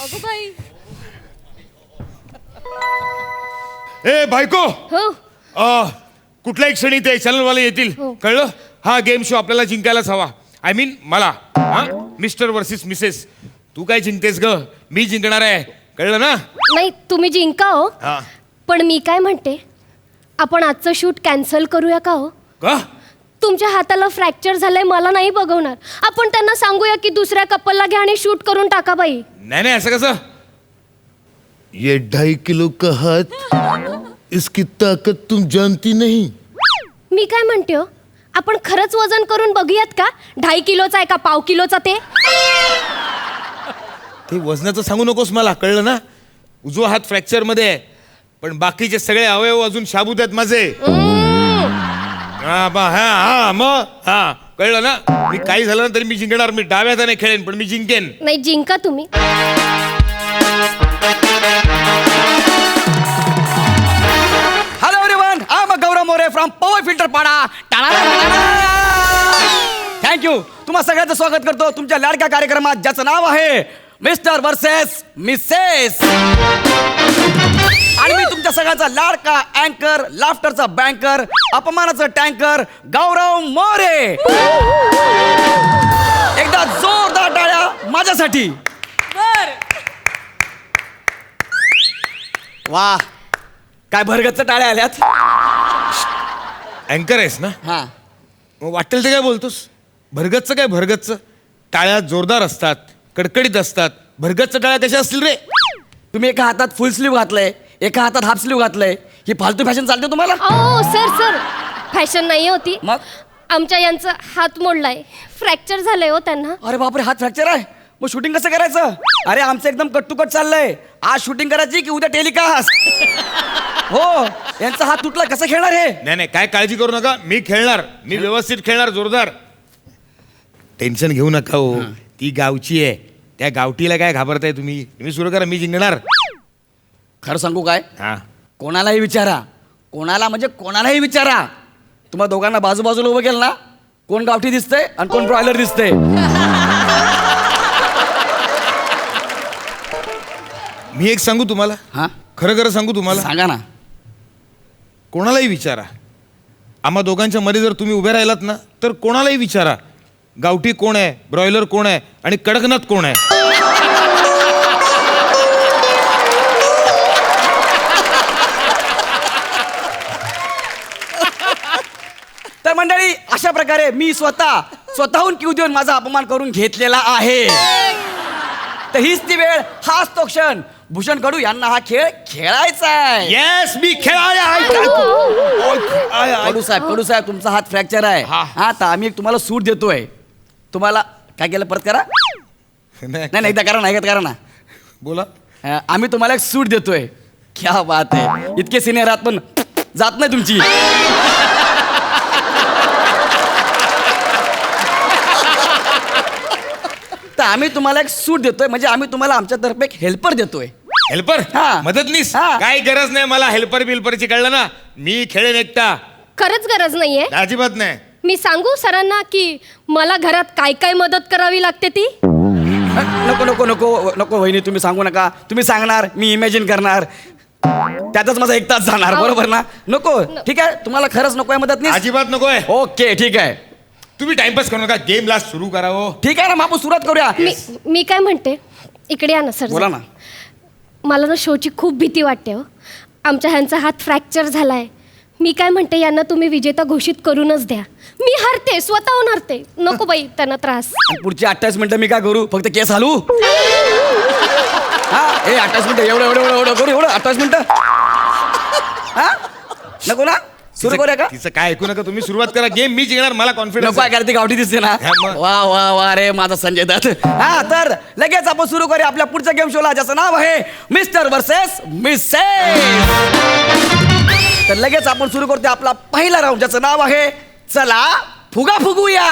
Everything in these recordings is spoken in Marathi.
अगं बाई. ए बायको, हो. कुठल्याही क्षणी ते चॅनलवाले येतील. हो. कळलं? हा गेम शो आपल्याला जिंकायलाच हवा. आय मीन मला. हा मिस्टर वर्सेस मिसेस. तू काय जिंकतेस ग? मी जिंकणार आहे. कळलं ना? नाही तुम्ही जिंका हो. हा. पण मी काय म्हणते, आपण आजचं शूट कॅन्सल करूया का हो? का? तुमच्या हाताला फ्रॅक्चर झालंय, मला नाही बघवणार. आपण त्यांना सांगूया की दुसऱ्या कपलला घ्या आणि शूट करून टाका बाई. नाही असं कसं? ये 2.5 किलो का हाथ, इसकी ताकत तुम जानती नहीं. मी काय म्हणते हो, आपण खरंच वजन करून बघूयात का? 2.5 किलोचा आहे का पाव किलोचा ते? ते वजनाचं सांगू नकोस मला. कळलं ना? उजवा हात फ्रॅक्चर मध्ये आहे, पण बाकीचे सगळे अवयव अजून शाबूत आहेत माझे. मग कळलं ना? मी काही झालं ना तरी मी जिंकणार. मी डाव्या हाताने खेळेन पण मी जिंकेन. नाही जिंका तुम्ही. Hello everyone, I am Gaurav More from power filter Pada. Thank you. तुम्हा सगळ्यांचं स्वागत करतो तुमच्या लाडक्या कार्यक्रमात, ज्याचं नाव आहे मिस्टर वर्सेस मिसेस. आणि मी तुमच्या सगळ्यांचा लाडका अँकर, लाफ्टरचा बँकर, अपमानाचा टँकर गौरव मोरे. एकदा जोरदार टाळ्या माझ्यासाठी. वा, काय भरगच्च टाळ्या आल्यात. अँकर आहेस ना? हा, मग वाटेल ते काय बोलतोस? भरगतचं काय भरगतचं? टाळ्या जोरदार असतात, कडकडीत असतात. भरगतचं टाळ्या कशा असतील रे? तुम्ही एका हातात फुल स्लीव घातलंय, एका हातात हाफ स्लीव घातलंय. ही फालतू फॅशन चालते तुम्हाला? ओ सर फॅशन नाही होती. मग? आमच्या यांचा हात मोडलाय, फ्रॅक्चर झालंय हो त्यांना. अरे बापरे, हात फ्रॅक्चर आहे. मग शूटिंग कसं करायचं? अरे आमचं एकदम कट टू कट चाललंय. आज शूटिंग करायची की उद्या टेलिकास्ट? हो, यांचा हात तुटला, कसं खेळणार हे? नाही काय काळजी करू नका. मी खेळणार. मी व्यवस्थित खेळणार, जोरदार. टेन्शन घेऊ नका हो. ती गावची आहे. त्या गावठीला काय घाबरताय तुम्ही? तुम्ही सुरू करा, मी जिंकणार. खरं सांगू काय? हा. कोणालाही विचारा, कोणालाही विचारा. तुम्हा दोघांना बाजूबाजूला उभं केलं ना, कोण गावठी दिसतंय आणि कोण ब्रॉयलर दिसतंय. मी एक सांगू तुम्हाला? हा, खरं सांगू तुम्हाला? सांगा ना. कोणालाही विचारा. आम्हा दोघांच्या मध्ये जर तुम्ही उभे राहिलात ना, तर कोणालाही विचारा, गावठी कोण आहे, ब्रॉयलर कोण आहे आणि कडकनाथ कोण आहे. तर मंडळी, अशा प्रकारे मी स्वतःहून क्यू देऊन माझा अपमान करून घेतलेला आहे. तर हीच ती वेळ, हाच तो क्षण. भूषण कडू यांना हा खेळ खेळायचा आहे. येस, मी खेळायला. कडू साहेब तुमचा हात फ्रॅक्चर आहे. हा, तर आम्ही तुम्हाला सूट देतोय. तुम्हाला काय केलं, परत करा. नाही एकदा करा ना. बोला. आम्ही तुम्हाला एक सूट देतोय. क्या बात आहे. इतके सिनियर आहात पण जात नाही तुमची. तर आम्ही तुम्हाला एक सूट देतोय, म्हणजे आम्ही तुम्हाला आमच्यातर्फे एक हेल्पर देतोय. हेल्पर? हा. मदतनीस? हा. काय गरज नाही मला हेल्पर बिल्परची. कळलं ना? मी खेळेन एकटा. खरंच गरज नाहीये. अजिबात नाही. मी सांगू सरांना की मला घरात काय काय मदत करावी लागते ती? नको वहिनी, तुम्ही सांगू नका. तुम्ही सांगणार, मी इमॅजिन करणार, त्यातच माझा 1 तास जाणार. बरोबर ना? नको. ठीक आहे, तुम्हाला खरंच नको आहे मदत? अजिबात नकोय. ओके, ठीक आहे. तुम्ही टाइमपास करू नका. गेमला सुरू करा हो. ठीक आहे ना, मग आपण सुरुवात करूया. मी काय म्हणते, इकडे या ना सर. बोला ना. मला ना शोची खूप भीती वाटते हो. आमच्या ह्यांचा हात फ्रॅक्चर झालाय. मी काय म्हणते, यांना तुम्ही विजेता घोषित करूनच द्या. मी हरते, स्वतःहून हरते. नको बाई त्यांना त्रास. पुढची 28 मिनिटं मी काय करू? फक्त केस हलू? हा, 28 मिनिटं एवढं करू? एवढं 28 मिनिटं? हा, नको ना? सुरू करूया का? तिचं काय ऐकू नका. तुम्ही सुरुवात करा. गेम मी जिंकणार. मला कॉन्फिडन्स. नको आहे, ती गावठी दिसते ना. हा, मग. वा रे माझा संजय दत्त. हा, तर लगेच आपण सुरू करूया आपल्या पुढच्या गेम शोला, ज्याचं नाव आहे मिस्टर वर्सेस मिसेस. तर लगेच आपण सुरू करतो आपला पहिला राऊंड, ज्याचं नाव आहे चला फुगा फुगूया.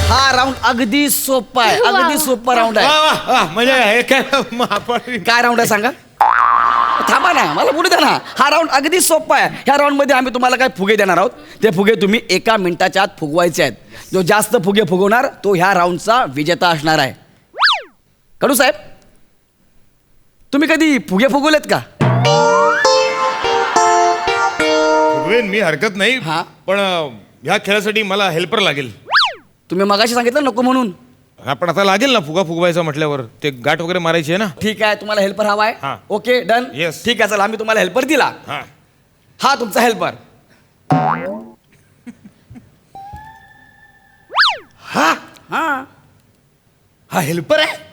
हा राऊंड अगदी सोपा आहे, अगदी सोपा राऊंड आहे. म्हणजे हे काय राऊंड आहे सांगा? थांबा ना, मला बोलू द्या ना. हा राऊंड अगदी सोपा आहे. ह्या राऊंड मध्ये आम्ही तुम्हाला काय फुगे देणार आहोत. ते फुगे तुम्ही 1 मिनिटाच्या आत फुगवायचे आहेत. जो जास्त फुगे फुगवणार तो ह्या राऊंडचा विजेता असणार आहे. कडू साहेब, तुम्ही कधी फुगे फुगवलेत का? फुगवेन मी, हरकत नाही. हा. पण ह्या खेळासाठी मला हेल्पर लागेल. तुम्ही मगाशी सांगितलं नको म्हणून. हा, पण आता लागेल ना फुगा फुगवायचा म्हटल्यावर. ते गाठ वगैरे मारायची आहे ना. ठीक आहे, तुम्हाला हेल्पर हवा आहे. हा. Okay done. Yes. ठीक आहे, चला आम्ही तुम्हाला हेल्पर दिला. हा. हा तुमचा हेल्पर. हा हा हा हेल्पर आहे.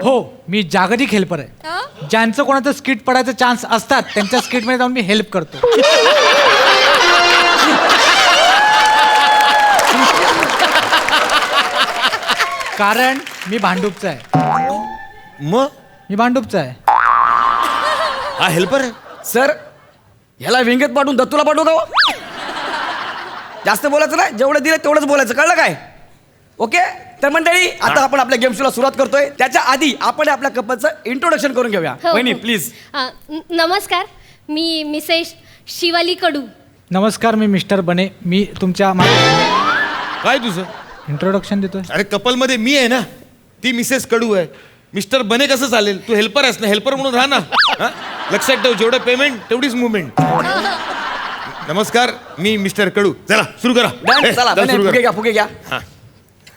हो, मी जागतिक हेल्पर आहे. ज्यांचं कोणाचं स्किट पडायचं चान्स असतात त्यांच्या स्किटमध्ये जाऊन मी हेल्प करतो. कारण मी भांडूपचा आहे. मग मी भांडूपचा आहे. हा हेल्पर आहे. सर, ह्याला विंगेत पाठवून दत्तूला पाठवू का हो? जास्त बोलायचं नाही, जेवढं दिलं तेवढंच बोलायचं, कळलं काय? ओके, तर मंडळी आता आपण आपल्या गेम शोला सुरुवात करतोय. त्याच्या आधी आपण आपल्या कपलचं इंट्रोडक्शन करून घेऊया. हो, वहिनी हो. प्लीज. नमस्कार, मी मिसेस शिवाली कडू. नमस्कार, मी मिस्टर बने. मी तुमच्या काय तुझं? इंट्रोडक्शन देतोय. अरे कपल मध्ये मी आहे ना, ती मिसेस कडू आहे. मिस्टर बने कसं चालेल? तू हेल्पर आहेस ना, हेल्पर म्हणून राहा ना. हा? लक्षात ठेव, जेवढं पेमेंट तेवढीच मुवमेंट. नमस्कार, मी मिस्टर कडू. चला सुरू करा. डन, ए, चला चल, बने, सुरू फुगे करा. घ्या, फुगे घ्या. हा.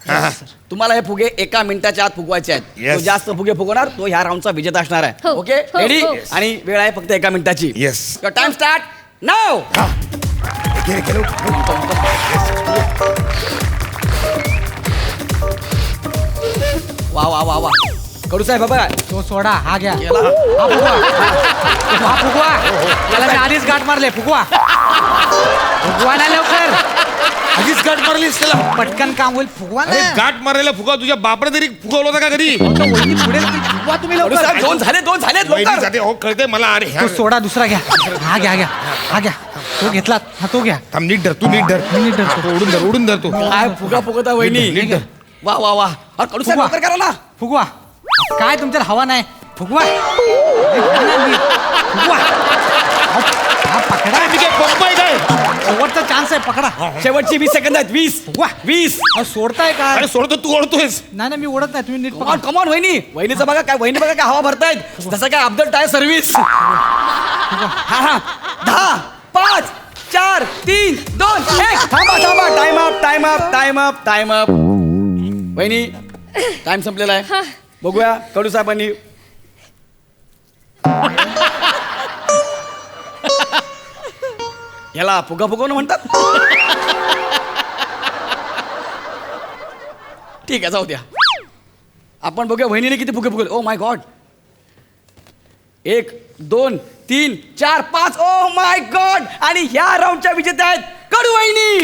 हा. तुम्हाला हे फुगे 1 मिनिटाच्या आत फुगवायचे आहेत. Yes. तो जास्त फुगे फुगवणार तो ह्या राऊंडचा विजेता असणार आहे. हो, ओके हो, रेडी? हो. आणि वेळ आहे फक्त 1 मिनिटाची. Yes. टाइम स्टार्ट नाव. वा वा वा वा, कडू साहेब बाबा तो सोडा, हा घ्या. गेला. हा फुगवा. हा फुगवा. त्याला मी आधीच गाठ मारले. फुगवा. फुगवा ना लवकर. आधीच गाठ मारलीस त्याला. पटकन काम होईल. फुगवा अरे ना. गाठ मारायला फुगा तुझ्या बापरा तरी फुगवलं होता का कधी? तो वहिनी पुढे फुगवा तुम्ही कडू लवकर. साहेब, दोन झालेत वहिनी लवकर. जाते, हो कळते मला. अरे ह्या तो सोडा दुसरा घ्या. हा घ्या, घ्या. हा घ्या. तो घेतला. हा तो घ्या. थांब, नीट धर, तू नीट धर. मी नीट धरतो. हा, तो उडून धर, उडून धर तू. काय फुगा फुगवता वहिनी? नीट धर. वा वा वा. अरे कडू साहेब फुगवा. लवकर करा ना. फुगवा. काय तुमच्यात हवा नाही? फुगवा. घ्या ना नीट. फुगवा. हा पकडा. मी काय पंप आहे काय? शेवटचा चान्स आहे. पकडा. शेवटची 20 सेकंद आहेत. 20 फुगवा. 20. अहो, सोडताय का? अरे सोडतो, तू ओढतोयस. नाही नाही, मी ओढत नाही. तुम्ही नीट कमॉन पकडा. कमॉन वहिनी. वहिनीचं बघा काय, वहिनी बघा काय हवा भरतायत जसं काय अब्दुल टायर सर्व्हिस. हा हा. 10 5 4 3 2 1. थांबा थांबा. Time up, time up, time up, time up. वहिनी टाइम संपलेला आहे. बघूया कडू साहेबांनी. याला फुगा फुगवणं म्हणतात. ठीक आहे, जाऊ द्या. आपण बघूया वहिनीने किती फुगे फुगवले. Oh my God. 1 2 3 4 5. Oh my God. आणि ह्या राऊंडच्या विजेत्या आहेत कडू वहिनी.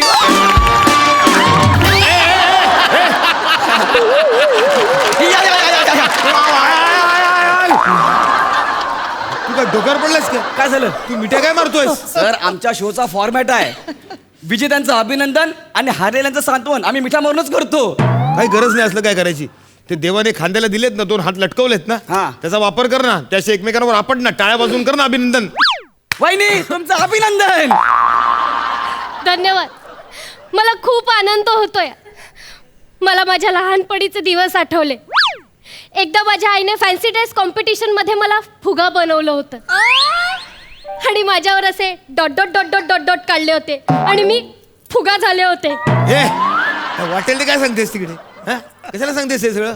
या, या, या, या, या. तू काय डोक्यावर पडलास का? काय झालं? तू मिठ्या काय मारतोयस? सर, आमच्या शोचा फॉर्मॅट आहे विजेत्यांचं अभिनंदन आणि हारलेल्यांचं सांत्वन आम्ही मिठा मारूनच करतो. काही गरज नाही असलं काय करायची. ते देवाने खांद्याला दिलेत ना, 2 हात लटकवलेत ना, हा. त्याचा वापर कर ना. त्याशी एकमेकांवर आपण ना टाळ्या वाजून कर ना अभिनंदन. वहिनी तुमचं अभिनंदन. धन्यवाद. मला खूप आनंद होतोय. मला माझ्या लहानपणीचे दिवस आठवले. एकदा माझ्या आईने फॅन्सी ड्रेस कॉम्पिटिशन मध्ये मला फुगा बनवलं होतं आणि माझ्यावर असे dot dot dot dot dot dot काढले होते आणि मी फुगा झाले होते. हे वाटेल ते काय सांगतेस तिकडे? हा? कशाला सांगतेस हे सगळं?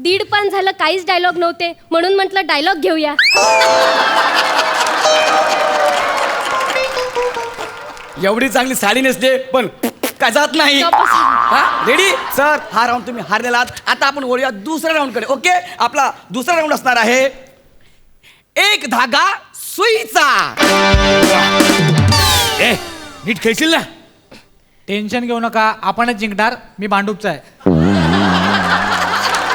1.5 पान झालं, काहीच डायलॉग नव्हते म्हणून म्हटलं डायलॉग घेऊया. एवढी चांगली साडी नेसले पण काय जात नाही. रेडी सर, हा राऊंड तुम्ही हारलेला आहात. आता आपण वळूया दुसऱ्या राऊंड कडे. ओके, आपला दुसरा राऊंड असणार आहे 1 धागा सुईचा. ए नीट खेळशील ना? टेन्शन घेऊ नका, आपणच जिंकणार. मी भांडूपचा आहे.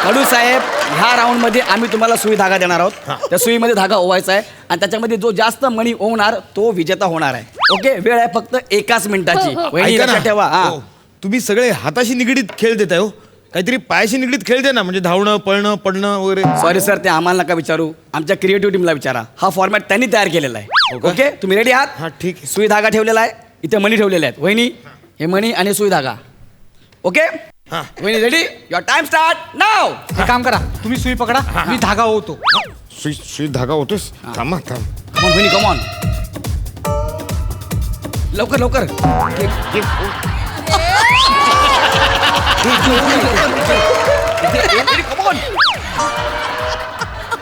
कडू साहेब, ह्या राऊंड मध्ये आम्ही तुम्हाला सुई धागा देणार आहोत. त्या सुईमध्ये धागा ओवायचा आहे आणि त्याच्यामध्ये जो जास्त मणी ओवणार तो विजेता होणार आहे. ओके, वेळ आहे फक्त 1 मिनिटाची. हो, हो. वहिनी ऐका ना. लक्षात ठेवा. हा. हो. तुम्ही सगळे हाताशी निगडीत खेळ देताय हो. काहीतरी पायाशी निगडीत खेळ दे ना, म्हणजे धावणं, पळणं, पडणं वगैरे. सॉरी सर, ते आम्हाला नका विचारू. आमच्या क्रिएटिव्ह टीमला विचारा. हा फॉर्मॅट त्यांनी तयार केलेला आहे. का? ओके, तुम्ही रेडी आहात? हा, ठीक आहे. सुई धागा ठेवलेला आहे. इथे मणी ठेवलेले आहेत. वहिनी, हे मणी आणि सुई धागा. ओके, वहिनी रेडी युअर टाइम स्टार्ट नाव. एक काम करा, तुम्ही सुई पकडा, मी धागा ओवतो. सुई धागा होतोस थांबा थांब. कमॉन वहिनी कमॉन. लवकर लवकर. कमॉन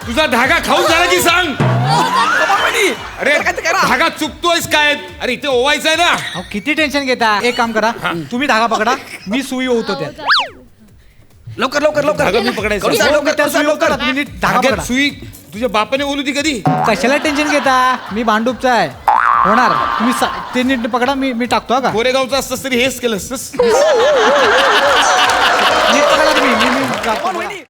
तुझा धागा खाऊन झाला की सांग. कमॉन वहिनी. अरे करा. धागा चुकतोयस काय? अरे इथे ओवायचा आहे ना. अहो, किती टेन्शन घेता. एक काम करा, तुम्ही धागा पकडा, मी सुई ओवतो त्यात. लवकर लवकर लवकर. धागा मी पकडायचा. करू सांग, लवकर त्या करू सांग, सुई लवकर. ओवतो, तुम्ही नीट धागा धाग्यात पकडा. सुई तुझ्या बापाने बोलू ती कधी? कशाला टेन्शन घेता, मी भांडूपचा आहे, होणार. तुम्ही ते नीट पकडा, मी टाकतो हा का. कोरेगावचं असतंस तरी हेच केलंस. नीट पकडा तुम्ही, मी कमॉन वहिनी.